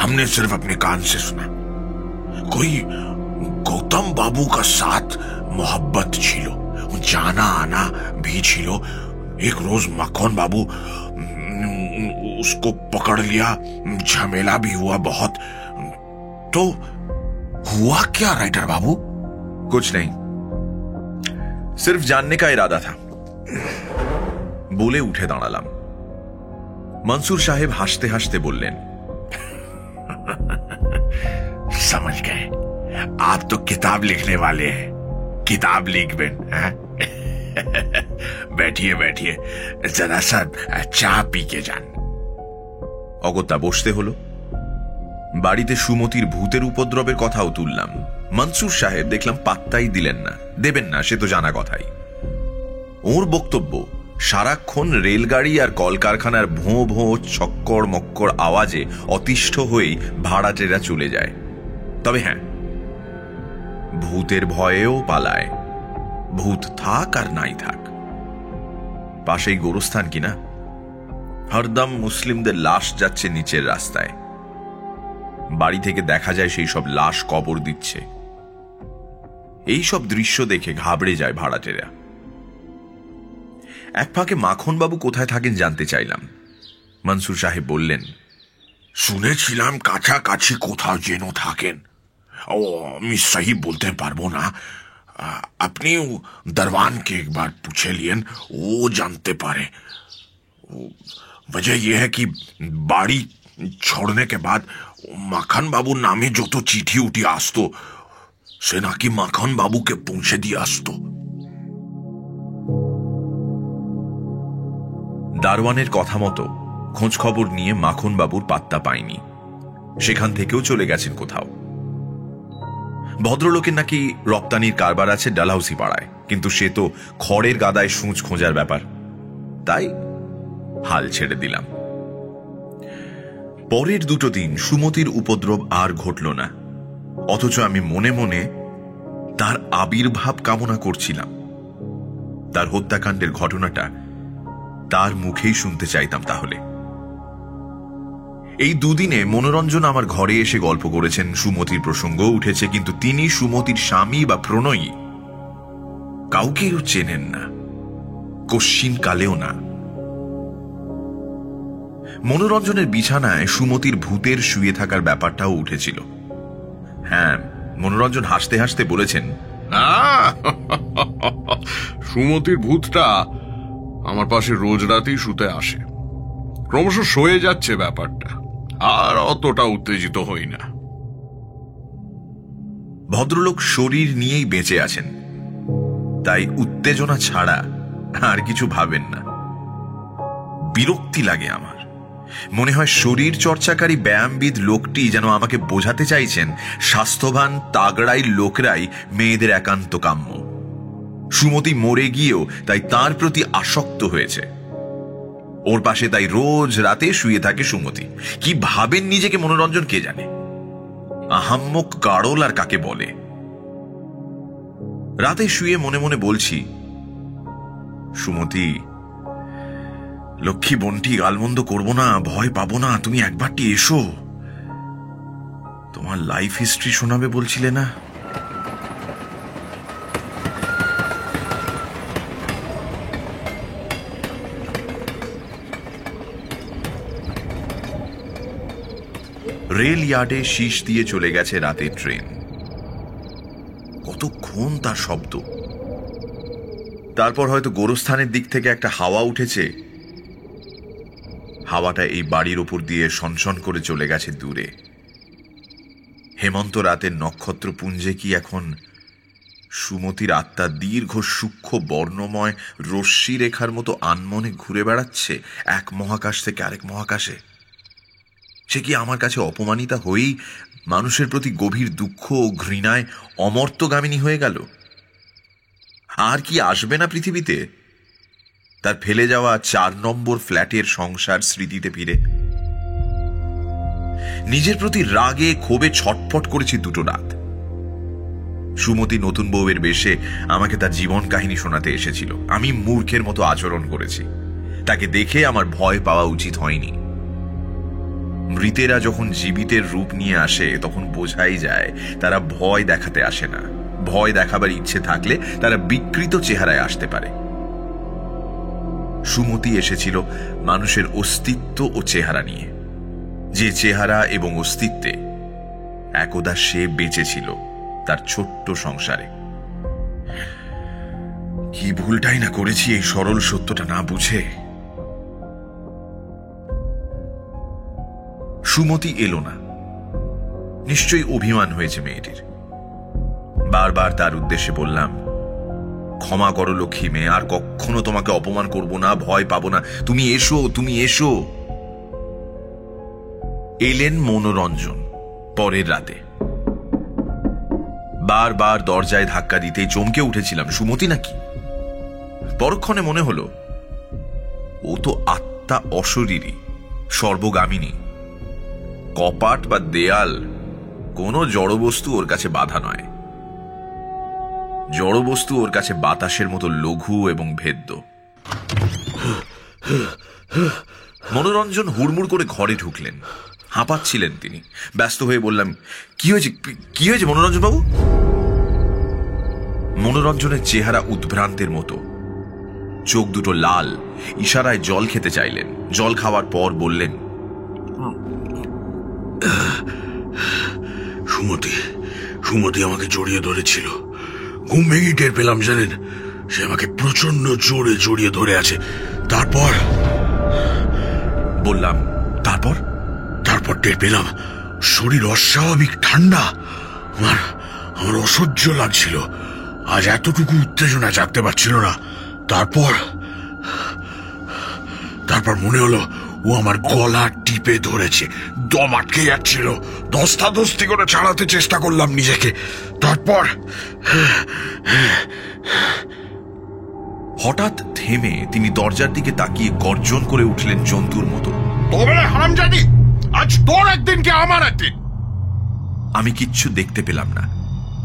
हमने सिर्फ अपने कान से सुना। कोई गौतम बाबू का साथ मोहब्बत छिलो, जाना आना भी छिलो। एक रोज मक्खन बाबू उसको पकड़ लिया, झमेला भी हुआ बहुत। तो हुआ क्या राइटर बाबू? कुछ नहीं, सिर्फ जानने का इरादा था। बोले उठे दाঁড়ালাম। মনসুর সাহেব হাসতে হাসতে বললেন, समझ गए, आप तो किताब लिखने वाले हैं। किताब लिख बेन। बैठिए बैठिए, जरा सा चा पी के जान। অগত্যা বসতে হলো। বাড়িতে সুমতির ভূতের উপদ্রবের কথাও তুললাম। মনসুর সাহেব দেখলাম পাত্তাই দিলেন না, দেবেন না সে তো জানা কথাই। ওর বক্তব্য সারাক্ষণ রেলগাড়ি আর কলকারখানার ভোঁ ভোঁ ছক্কর মক্কর আওয়াজে অতিষ্ঠ হয়েই ভাড়াটেরা চলে যায়। তবে হ্যাঁ, ভূতের ভয়েও পালায়, ভূত থাক আর নাই থাক। পাশেই গোরস্থান কিনা, হরদম মুসলিমদের লাশ যাচ্ছে নিচের রাস্তায়। বাড়ি থেকে দেখা যায় সেই সব লাশ কবর দিচ্ছে। এই সব দৃশ্য দেখে ঘাবড়ে যায় ভাড়াটেরা। এক ফাঁকে মাখনবাবু কোথায় থাকেন জানতে চাইলাম। মনসুর সাহেব বললেন, শুনেছিলাম কাছাকাছি কোথাও যেন থাকেন। ও আমি সহি বলতে পারবো না, আপনি दरवान के एक बार पूछे लियन, वो जानते पारे। वजह यह है कि बाड़ी छोड़ने के बाद माखन बाबू नामे जो तो चिट्ठी उठी आस्तो, से ना कि माखन बाबू के पहुंचे दी आस्तो। দারওয়ানের কথা মতো খোঁজ খবর নিয়ে মাখন বাবুর পাত্তা পায়নি। সেখান থেকেও চলে গেছেন কোথাও। ভদ্রলোকের নাকি রপ্তানির কারবার আছে ডালহাউসি পাড়ায়, কিন্তু সে তো খড়ের গাদায় সূঁচ খোঁজার ব্যাপার, তাই হাল ছেড়ে দিলাম। পরের 2 দিন সুমতির উপদ্রব আর ঘটল না, অথচ আমি মনে মনে তার আবির্ভাব কামনা করছিলাম। তার হত্যাকাণ্ডের ঘটনাটা তার মুখেই শুনতে চাইতাম। তাহলে এই 2 দিনে মনোরঞ্জন আমার ঘরে এসে গল্প করেছেন, সুমতির প্রসঙ্গ উঠেছে, কিন্তু তিনি সুমতির স্বামী বা প্রণয়ী কাউকেও চেনেন না। কশ্চিন কালেও না। মনোরঞ্জনের বিছানায় সুমতির ভূতের শুয়ে থাকার ব্যাপারটাও উঠেছিল। হ্যাঁ, মনোরঞ্জন হাসতে হাসতে বলেছেন, না, সুমতির ভূতটা আমার পাশে রোজ রাতেই শুতে আসে। ক্রমশ সয়ে যাচ্ছে ব্যাপারটা, আর অতটা উত্তেজিত হই না। ভদ্রলোক শরীর নিয়েই বেঁচে আছেন, তাই উত্তেজনা ছাড়া আর কিছু ভাবেন না। বিরক্তি লাগে আমার। মনে হয় শরীর চর্চাকারী ব্যায়ামবিদ লোকটি যেন আমাকে বোঝাতে চাইছেন স্বাস্থ্যবান তাগড়াই লোকরাই মেয়েদের একান্ত কাম্য। সুমতি মরে গিয়েও তাই তার প্রতি আসক্ত হয়েছে। ওর পাশে তাই রোজ রাতে শুয়ে থাকে সুমতি। কি ভাবেন নিজেকে মনোরঞ্জন কে জানে। আহাম্মক গাড়ল আর কাকে বলে। রাতে শুয়ে মনে মনে বলছি, সুমতি, লক্ষ্মী বোনটি গালমন্দ করবো না, ভয় পাবো না, তুমি একবারটি এসো। তোমার লাইফ হিস্ট্রি শোনাবে বলছিলে না? রেল ইয়ার্ডে শীষ দিয়ে চলে গেছে রাতের ট্রেন। কতক্ষণ তার শব্দ। তারপর হয়তো গোরস্থানের দিক থেকে একটা হাওয়া উঠেছে। হাওয়াটা এই বাড়ির উপর দিয়ে সনসন করে চলে গেছে দূরে। হেমন্ত রাতের নক্ষত্রপুঞ্জে কি এখন সুমতির আত্মা দীর্ঘ সূক্ষ্ম বর্ণময় রশ্মি রেখার মতো আনমনে ঘুরে বেড়াচ্ছে এক মহাকাশ থেকে আরেক মহাকাশে? সে কি আমার কাছে অপমানিতা হয়েই মানুষের প্রতি গভীর দুঃখ ও ঘৃণায় অমর্ত্যগামিনী হয়ে গেল? আর কি আসবে না পৃথিবীতে তার ফেলে যাওয়া 4 নম্বর ফ্ল্যাটের সংসার স্মৃতিতে ফিরে? নিজের প্রতি রাগে ক্ষোভে ছটফট করেছি দুটো রাত। সুমতি নতুন বউয়ের বেশে আমাকে তার জীবন কাহিনী শোনাতে এসেছিল। আমি মূর্খের মতো আচরণ করেছি। তাকে দেখে আমার ভয় পাওয়া উচিত হয়নি। মৃতেরা যখন জীবিতের রূপ নিয়ে আসে তখন বোঝাই যায় তারা ভয় দেখাতে আসে না। ভয় দেখাবার ইচ্ছে থাকলে তারা বিকৃত চেহারায় আসতে পারে। সুমতি এসেছিল মানুষের অস্তিত্ব ও চেহারা নিয়ে, যে চেহারা এবং অস্তিত্বে একদা সে বেঁচে ছিল তার ছোট্ট সংসারে। কি ভুলটাই না করেছি এই সরল সত্যটা না বুঝে। সুমতি এলো না। নিশ্চয়ই অভিমান হয়েছে মেয়েটির। বারবার তার উদ্দেশ্যে বললাম, ক্ষমা করো লক্ষ্মী মেয়ে, আর কখনো তোমাকে অপমান করব না, ভয় পাবো না, তুমি এসো, তুমি এসো। এলেন মনোরঞ্জন পরের রাতে। বারবার দরজায় ধাক্কা দিতেই চমকে উঠেছিলাম, সুমতি নাকি? পরক্ষণে মনে হলো ও তো আত্মা অশরীরী, সর্বগামিনী। কপাট বা দেয়াল কোনো জড়বস্তু ওর কাছে বাধা নয়। জড়বস্তু ওর কাছে বাতাসের মতো লঘু এবং ভেদ্য। মনোরঞ্জন হুড়মুড় করে ঘরে ঢুকলেন। হাঁপাচ্ছিলেন তিনি। ব্যস্ত হয়ে বললাম, কি হয়েছে, কি হয়েছে মনোরঞ্জন বাবু? মনোরঞ্জনের চেহারা উদ্ভ্রান্তের মতো, চোখ দুটো লাল। ইশারায় জল খেতে চাইলেন। জল খাওয়ার পর বললেন, সুমতি আমাকে জড়িয়ে ধরেছিল। ঘুম ভেঙে টের পেলাম, জানেন, সে আমাকে প্রচন্ড জোরে জড়িয়ে ধরে আছে। তারপর বললাম, তারপর টের পেলাম শরীর অস্বাভাবিক ঠান্ডা। আমার অসহ্য লাগছিল। আজ এতটুকু উত্তেজনা জাগতে পারছিল না। তারপর মনে হলো ও আমার গলা টিপে ধরেছে। দম আটকে যাচ্ছিল। ধস্তাধস্তি করে ছাড়াতে চেষ্টা করলাম নিজেকে। তারপর হঠাৎ থেমে তিনি দরজার দিকে তাকিয়ে গর্জন করে উঠলেন জন্তুর মতো, তবে হারামজাদি, আজ তোর একদিন কি আমার একদিন। আমি কিচ্ছু দেখতে পেলাম না।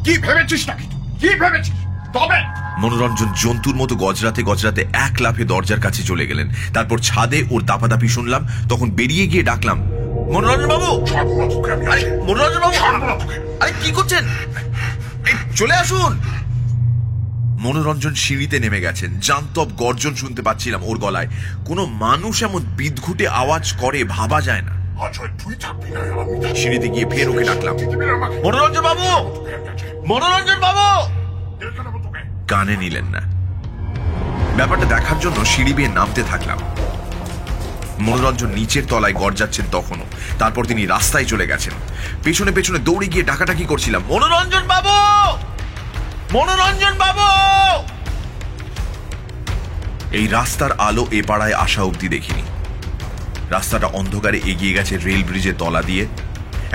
কি ভেবেছিস নাকি? কি ভেবেছিস? তবে মনোরঞ্জন জন্তুর মতো গজরাতে গজরাতে এক লাফে দরজার কাছে চলে গেলেন। তারপর ছাদে ওর দাপাদাপি শুনলাম। তখন বেরিয়ে গিয়ে ডাকলাম, মনোরঞ্জন বাবু, মনোরঞ্জন বাবু, আরে কি করছেন? চলে আসুন। মনোরঞ্জন সিঁড়িতে নেমে গেছেন। জান্তব গর্জন শুনতে পাচ্ছিলাম ওর গলায়। কোনো মানুষ এমন বিদঘুটে আওয়াজ করে ভাবা যায় না। সিঁড়িতে গিয়ে ফের ওকে ডাকলাম, মনোরঞ্জন বাবু, মনোরঞ্জন বাবু। কানে নিলেন না। ব্যাপারটা দেখার জন্য সিঁড়ি বেয়ে নামতে থাকলাম। মনোরঞ্জন নিচের তলায় গর্জাচ্ছেন তখনও। তারপর তিনি রাস্তায় চলে গেছেন। পেছনে পেছনে দৌড়ে গিয়ে ডাকাডাকি করছিলাম, মনোরঞ্জন বাবু, মনোরঞ্জন বাবু। এই রাস্তার আলো এ পাড়ায় আসা অব্দি দেখিনি। রাস্তাটা অন্ধকারে এগিয়ে গেছে রেল ব্রিজের তলা দিয়ে।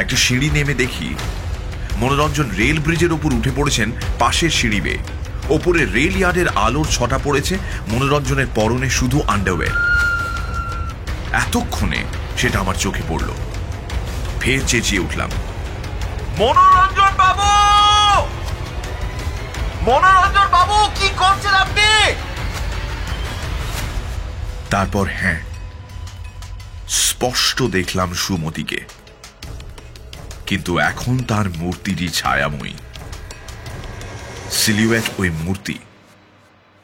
একটা সিঁড়ি নেমে দেখি মনোরঞ্জন রেল ব্রিজের উপর উঠে পড়েছেন পাশের সিঁড়ি বেয়ে। ওপরে রেল ইয়ার্ডের আলোর ছটা পড়েছে। মনোরঞ্জনের পরনে শুধু আন্ডারওয়্যার। এতক্ষণে সেটা আমার চোখে পড়ল। ফের চেঁচিয়ে উঠলাম, মনোরঞ্জন বাবু, মনোরঞ্জন বাবু, কি করছেন আপনি? তারপর হ্যাঁ, স্পষ্ট দেখলাম সুমতিকে, কিন্তু এখন তার মূর্তিটি ছায়াময়ী। সিলুয়েট ওই মূর্তি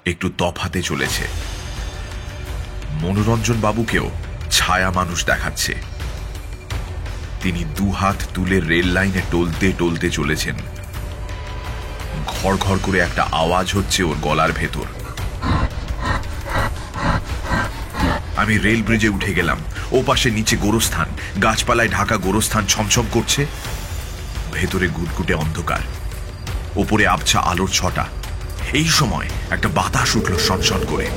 একটু তফাতে চলেছে। মনোরঞ্জন বাবুকেও ছায়া মানুষ দেখাচ্ছে। তিনি দুহাত তুলে রেল লাইনে টলতে টলতে চলেছেন। ঘর ঘর করে একটা আওয়াজ হচ্ছে ওর গলার ভেতর। আমি রেল ব্রিজে উঠে গেলাম। ও পাশে নিচে গোরস্থান, গাছপালায় ঢাকা গোরস্থান ছমছম করছে। ভেতরে গুটগুটে অন্ধকার, ওপরে আবছা আলোর ছটা। এই সময় একটা বাতাস উঠল সনসন করে।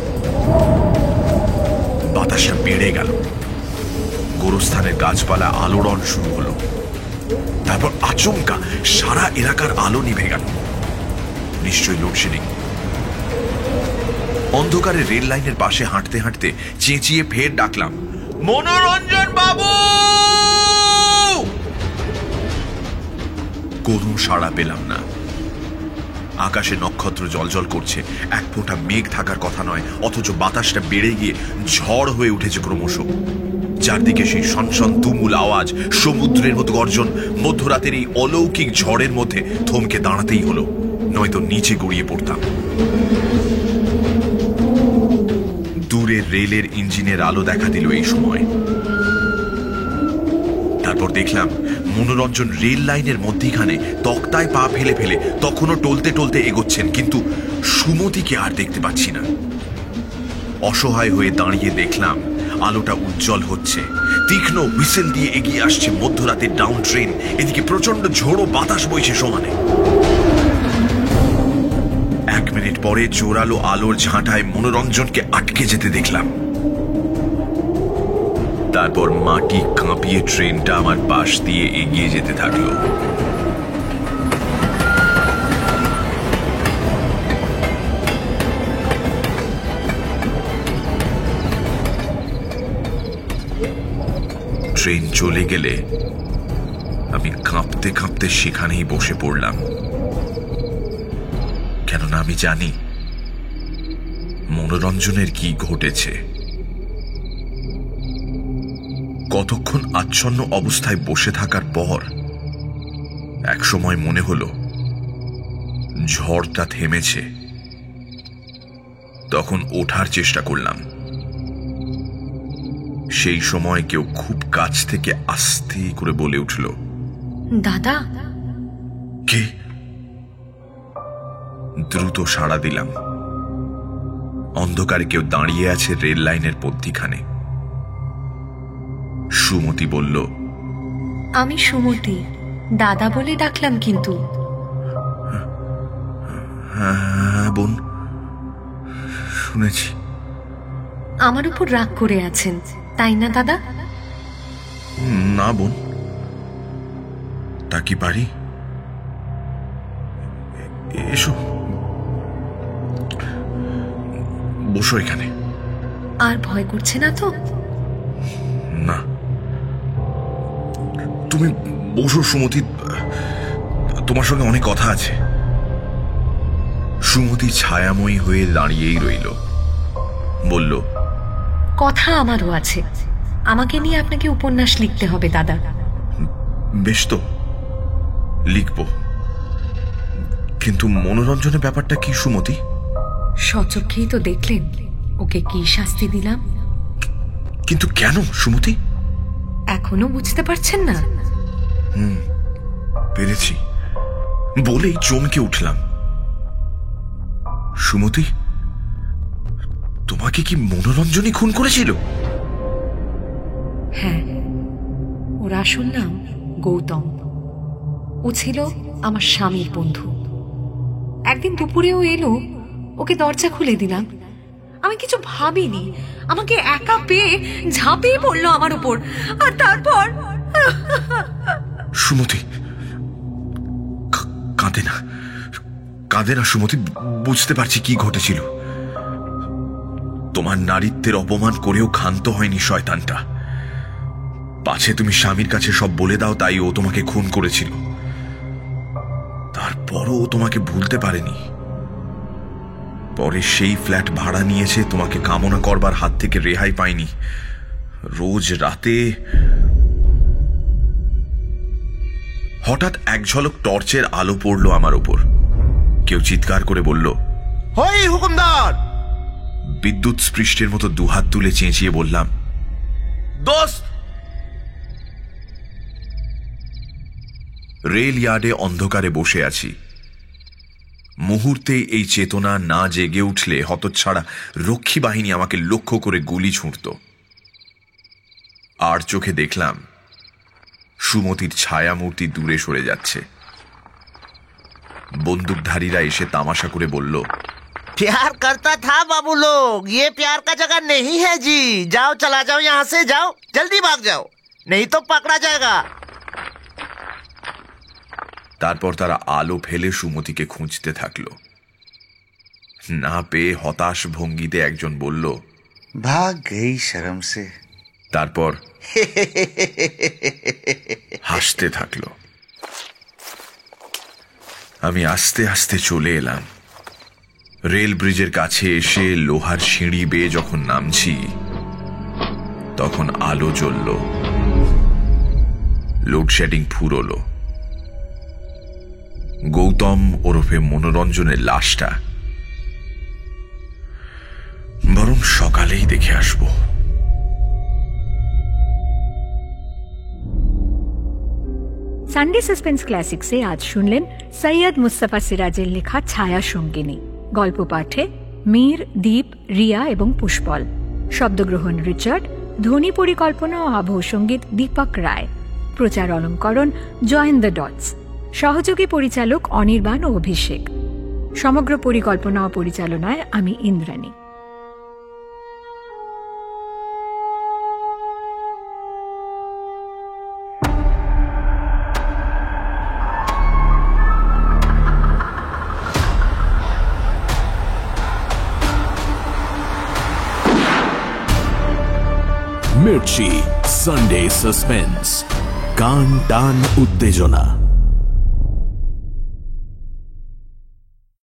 বাতাসটা বেড়ে গেল। গোরস্থানের গাছপালা আলোড়ন শুরু হলো। তারপর আচমকা সারা এলাকার আলো নিভে গেল। নিশ্চয়ই লোডশেডিং। অন্ধকারে রেল লাইনের পাশে হাঁটতে হাঁটতে চেঁচিয়ে ফের ডাকলাম, মনোরঞ্জন বাবু। কোনো সাড়া পেলাম না। আকাশে নক্ষত্র জলজল করছে। এক ফোঁটা মেঘ থাকার কথা নয়, অথচ বাতাসটা বেড়ে গিয়ে ঝড় হয়ে উঠেছে ক্রমশ। চারদিকে সেই সনসন তুমুল আওয়াজ, সমুদ্রের মতো গর্জন। মধ্যরাতের এই অলৌকিক ঝড়ের মধ্যে থমকে দাঁড়াতেই হলো, নয়তো নিচে গড়িয়ে পড়তাম। দূরে রেলের ইঞ্জিনের আলো দেখা দিল এই সময়। তারপর দেখলাম মনোরঞ্জন রেল লাইনের মধ্যিখানে তক্তায় পা ফেলে ফেলে তখনও টলতে টলতে এগোচ্ছেন, কিন্তু সুমতিকে আর দেখতে পাচ্ছি না। অসহায় হয়ে দাঁড়িয়ে দেখলাম আলোটা উজ্জ্বল হচ্ছে। তীক্ষ্ণ হুইসেল দিয়ে এগিয়ে আসছে মধ্যরাতের ডাউন ট্রেন। এদিকে প্রচন্ড ঝোড়ো বাতাস বইছে সমানে। 1 মিনিট পরে জোরালো আলোর ঝাঁটায় মনোরঞ্জনকে আটকে যেতে দেখলাম। তারপর মাটি কাঁপিয়ে ট্রেনটা আমার পাশ দিয়ে এগিয়ে যেতে থাকলো। ট্রেন চলে গেলে আমি কাঁপতে কাঁপতে সেখানেই বসে পড়লাম। কেননা আমি জানি মনোরঞ্জনের কি ঘটেছে। কতক্ষণ আচ্ছন্ন অবস্থায় বসে থাকার পর একসময় মনে হলো ঝড়টা থেমেছে। তখন ওঠার চেষ্টা করলাম। সেই সময় কেউ খুব কাছ থেকে আস্তে করে বলে উঠল, দাদা। কে? দ্রুত সাড়া দিলাম। অন্ধকারে কেউ দাঁড়িয়ে আছে রেল লাইনের মধ্যিখানে। সুমতি বলল, আমি সুমতি। দাদা বলে ডাকলাম কিন্তু। হ্যাঁ বোন, শুনেছি। আমার উপর রাগ করে আছেন, তাই না দাদা? না বোন, তা কি পারি? এসো, বসো এখানে। আর ভয় করছে না তো? না, তুমি বসো সুমতি, তোমার সঙ্গে অনেক কথা আছে। সুমতি ছায়াময়ী হয়ে দাঁড়িয়েই রইল। বলল, কথা আমারও আছে। আমাকে নিয়ে আপনাকে উপন্যাস লিখতে হবে দাদা। বেশ তো, লিখব। কিন্তু মনোরঞ্জনের ব্যাপারটা কি সুমতি? সচক্ষেই তো দেখলেন ওকে কি শাস্তি দিলাম। কিন্তু কেন সুমতি? এখনো বুঝতে পারছেন না? পেরেছি বলেই চমকে উঠলাম। সুমতি, তোমাকে কি মনোরঞ্জনই খুন করেছিল? হ্যাঁ, ওর আসল নাম গৌতম। ও ছিল আমার স্বামীর বন্ধু। একদিন দুপুরেও এলো, ওকে দরজা খুলে দিলাম। আমি কিছু ভাবিনি, আমাকে একা পেয়ে ঝাঁপিয়ে পড়লো আমার উপর, আর তারপর সুমতি, কাঁদে না, কাঁদে না সুমতি। বুঝতে পারছি কি ঘটেছিল। তোমার নারীত্বের অপমান করেও ক্ষান্ত হয়নি শয়তানটা। পাছে তুমি স্বামীর কাছে সব বলে দাও, তাই ও তোমাকে খুন করেছিল। তারপরও ও তোমাকে ভুলতে পারেনি। পরে সেই ফ্ল্যাট ভাড়া নিয়েছে, তোমাকে কামনা করবার হাত থেকে রেহাই পায়নি। রোজ রাতে হঠাৎ এক ঝলক টর্চের আলো পড়ল আমার উপর। কেউ চিৎকার করে বলল, হই হুকুমদার। বিদ্যুৎ স্পৃষ্টের মতো দুহাত তুলে চেঁচিয়ে বললাম, দোস্ত। রেল ইয়ার্ডে অন্ধকারে বসে আছি। মুহূর্তে এই চেতনা না জেগে উঠলে হতচ্ছাড়া রক্ষী বাহিনী আমাকে লক্ষ্য করে গুলি ছুঁড়ত। আর চোখে দেখলাম সুমতির ছায়ামূর্তি দূরে সরে যাচ্ছে। বন্দুকধারীরা এসে তামাশা করে বলল, प्यार करता था बाबू लोग, ये प्यार का जगह नहीं है जी। जाओ, चला जाओ, यहाँ से जाओ, जल्दी भाग जाओ, नहीं तो पकड़ा जाएगा। তারপর তারা আলো ফেলে সুমতিকে খুঁজতে থাকলো। না পেয়ে হতাশ ভঙ্গিতে একজন বলল, भाग गई शर्म से। তারপর হাসতে থাকলো। আমি আস্তে আস্তে চলে এলাম। রেল ব্রিজের কাছে এসে লোহার সিঁড়ি বেয়ে যখন নামছি, তখন আলো জ্বলল, লোডশেডিং ফুরোলো। গৌতম ওরফে মনোরঞ্জনের লাশটা বরং সকালেই দেখে আসবো। সানডে সাসপেন্স ক্লাসিক্সে আজ শুনলেন সৈয়দ মুস্তফা সিরাজের লেখা ছায়া সঙ্গিনী। গল্প পাঠে মীর, দীপ, রিয়া এবং পুষ্পল। শব্দগ্রহণ রিচার্ড। ধ্বনি পরিকল্পনা ও আবহ সঙ্গীত দীপক রায়। প্রচার অলঙ্করণ জয়েন দ্য ডটস। সহযোগী পরিচালক অনির্বাণ ও অভিষেক। সমগ্র পরিকল্পনা ও পরিচালনায় আমি ইন্দ্রাণী। মির্চি সানডে সাসপেন্স, কান টান উত্তেজনা।